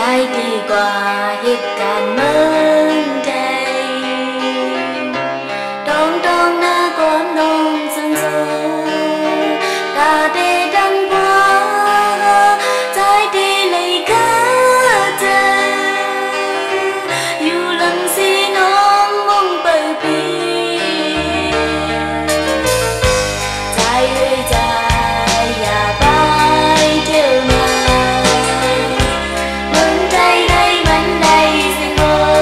trái đi qua hiệp cạn mơn đầy đông đông na con nông dân dân ta để đăng qua trái đi lấy cá tê yêu lần xin ông mong bờ bi trái ơi trái ya bay theo mà mừng đây đây mừng đây xin ngồi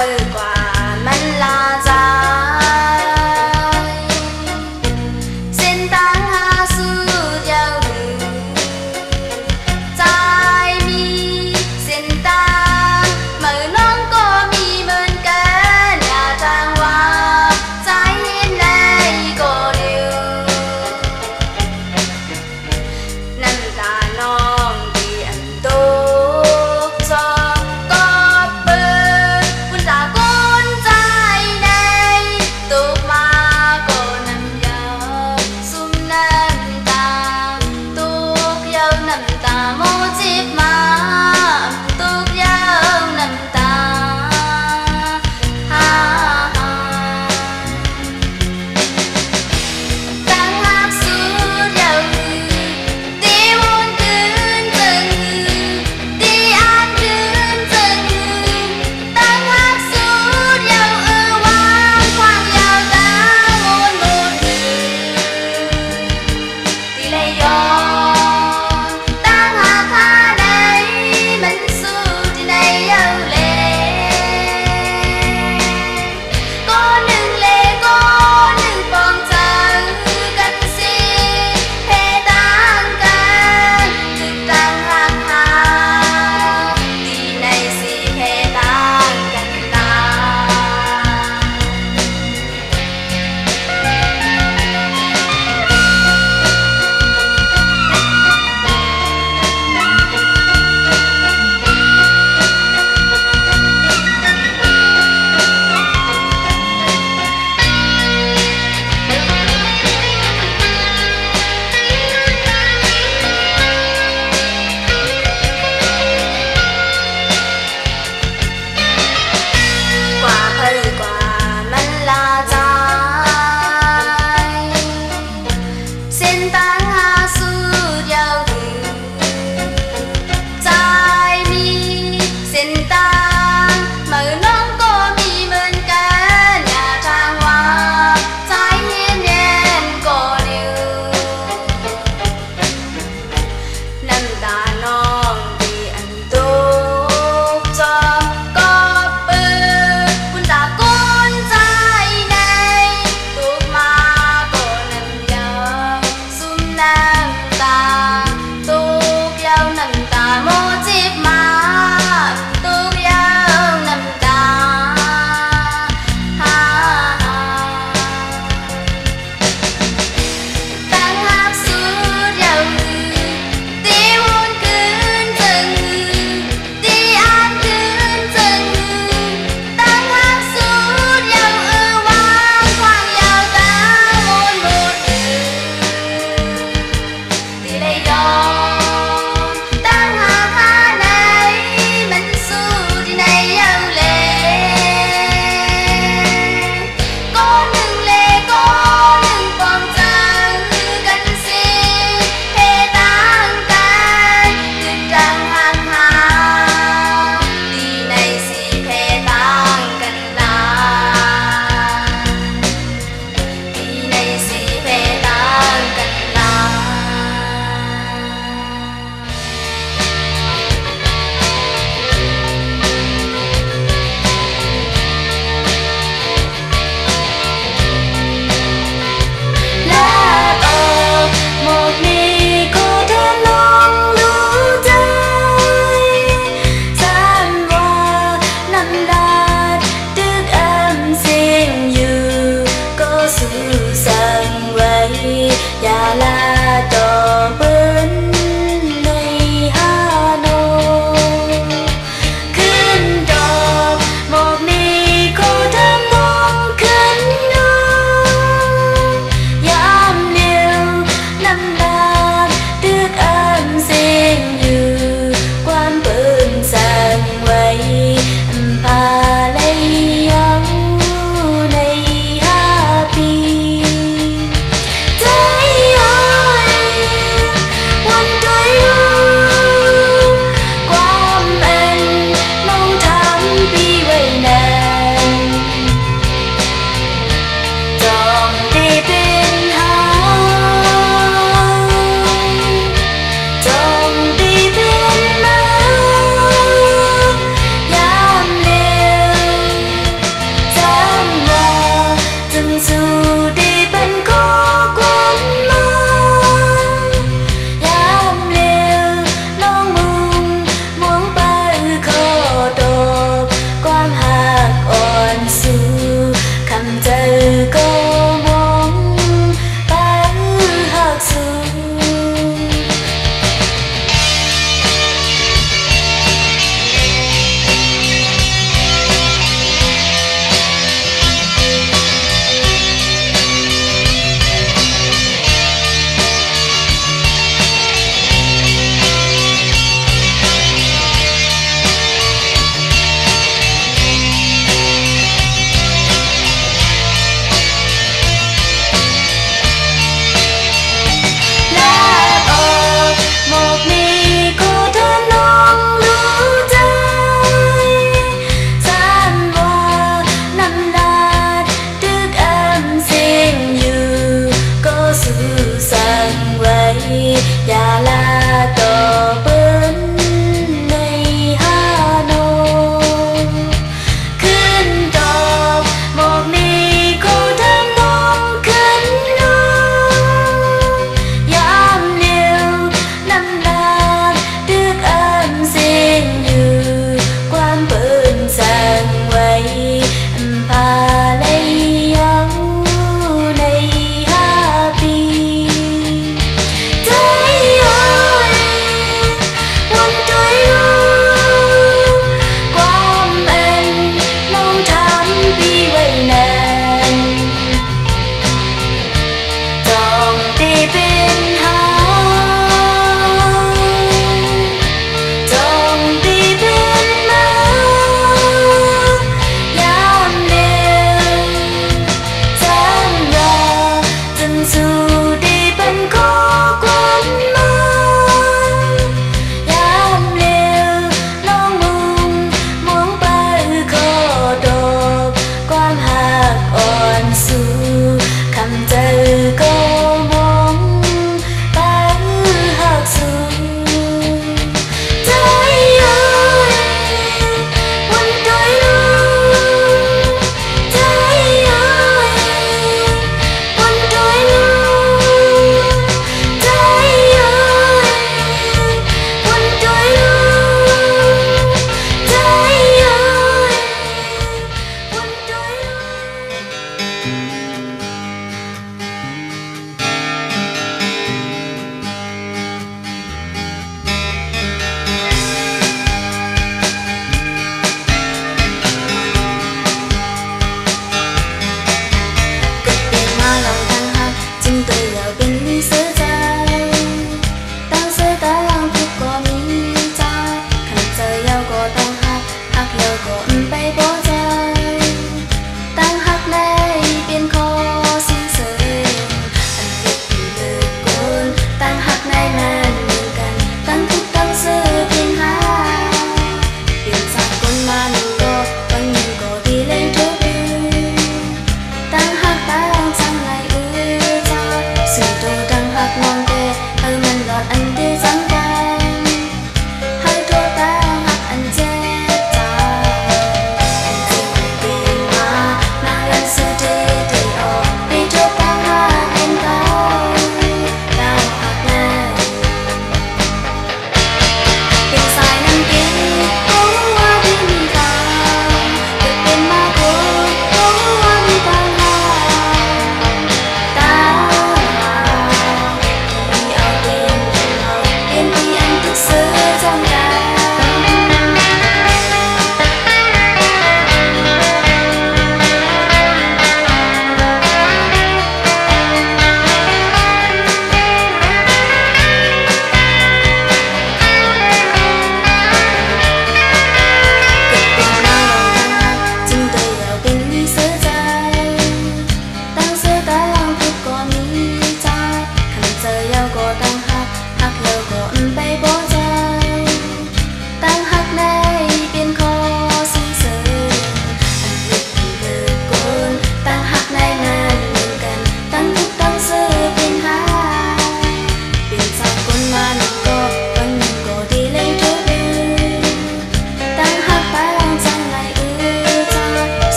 hơi quả mình là dài xin tăng ha su giàu dài mi xin tăng mở nón có mi bên cái nhà trang hoa trái hiên đây có điều nằm ta non thì anh tốt cho có bơ quân ta có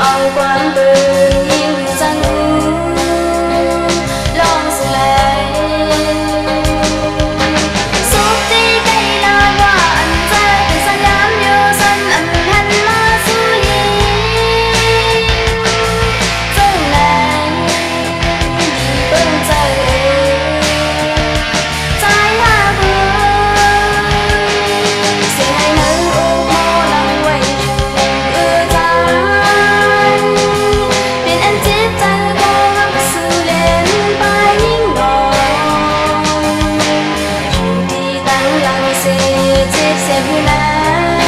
ao quán bên hiu sang long sương lệ suốt đi cây la hoa anh ra từ xa đám yêu sân anh hành ma suy sương lệ bưng trời trái hoa bưởi sẽ hay nữ ô mô lòng quay ưa trái biển anh chết tay cô hấp sự lên bay ngò đi tăng lặng sẽ chết xem như này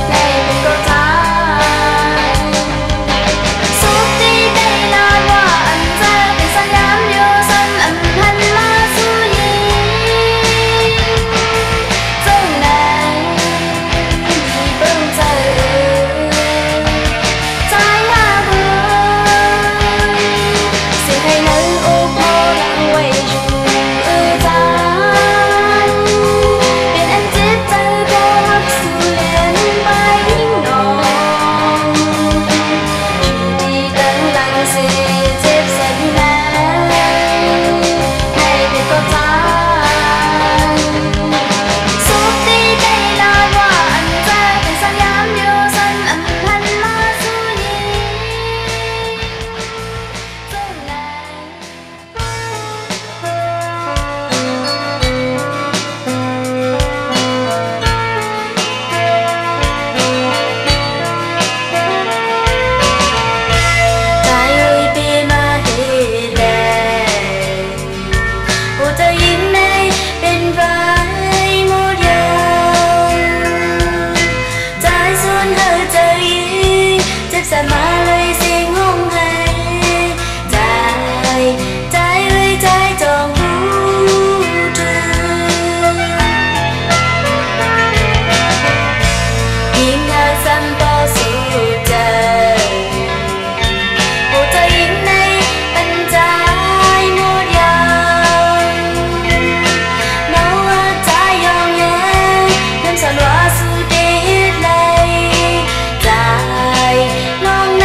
bên cô trái suốt đi cây la hoa anh ra từ xa đám yêu sân anh hành ma suy sương này bưng trời trái hoa bưởi sẽ hay nữ ôm mô đang quay chung trái biển anh chết tay cô hấp sự lên bay nồng đi tăng lặng sẽ chết sẽ như này bên cô trái suốt đi cây la hoa anh ra từ xa đám yêu sân anh hành ma suy sương này trái ơi bia mà hề lệ hồ tây yên này bên vai một dòng trái xuân hơi trời chết xa mà lời xin không hay trái trái ơi trái tròn vũ trụ yên ngài xanh bao sự trời hồ tây yên này bên trái một dòng nấu trái dòng nhé đêm xa loa sự chết này trái lòng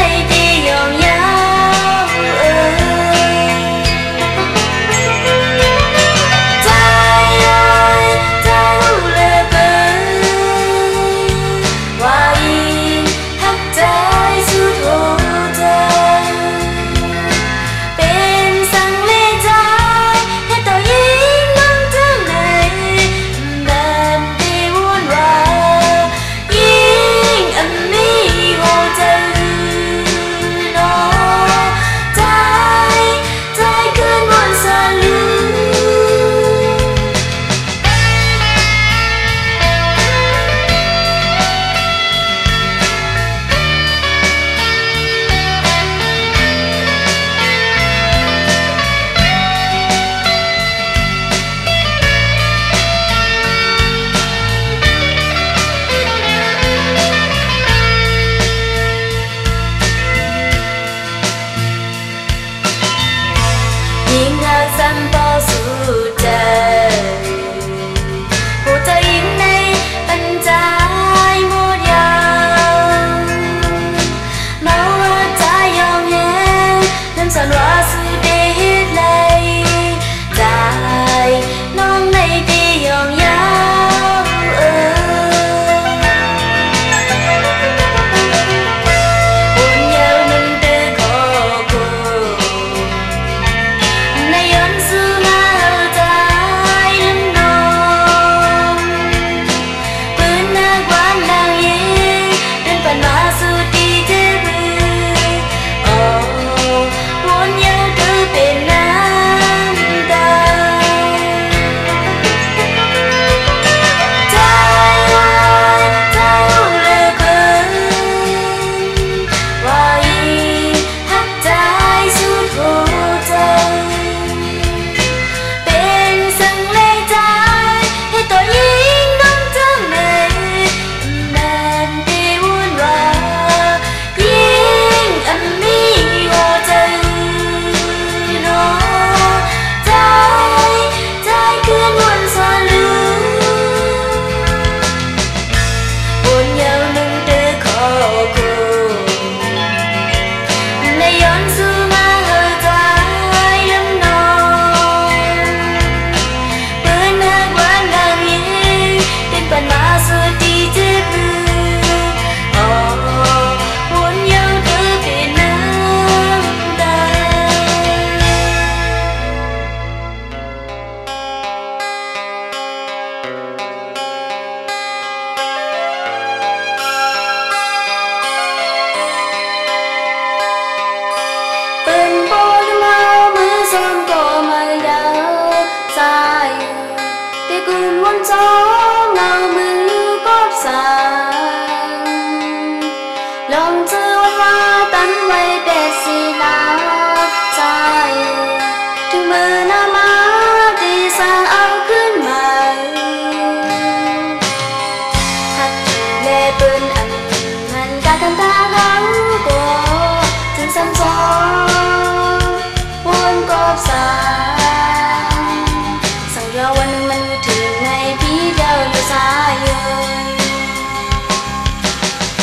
gió ngào mưa góp sàng lòng chưa hoa tắn vây đẹp xì lá dàiถึงมือหน้ามาดีสร้างเอาขึ้นมาหักเลปืนอันมันกากันตาเขาก็ถึงซ้ำซ้อนวนกอบสางสั่งยอวันหนึ่งมันถึงในพี่เดียวอยู่สายเอ่ย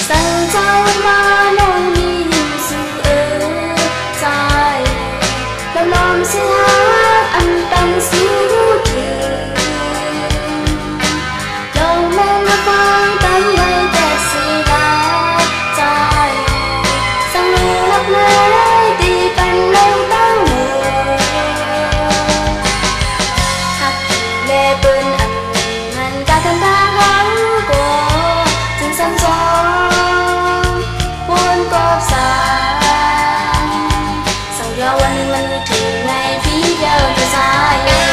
สั่งเจ้ามาน้องมีหิมสู่ใจแล้วลมเสียอันตั้งสู้ถึงลองแม่มาฟังตั้งไว้แต่สีดาใจสั่งรู้รักเลยตีเป็นเล่าตั้งมือหักเล่ปืนอันมันกากันตาเขาก็ถึงซ้ำซ้อนวนกอบสางสั่งยอวันหนึ่งมันถึงในพี่เดียวจะสายเอ่ย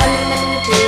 วันหนึ่งมันถึง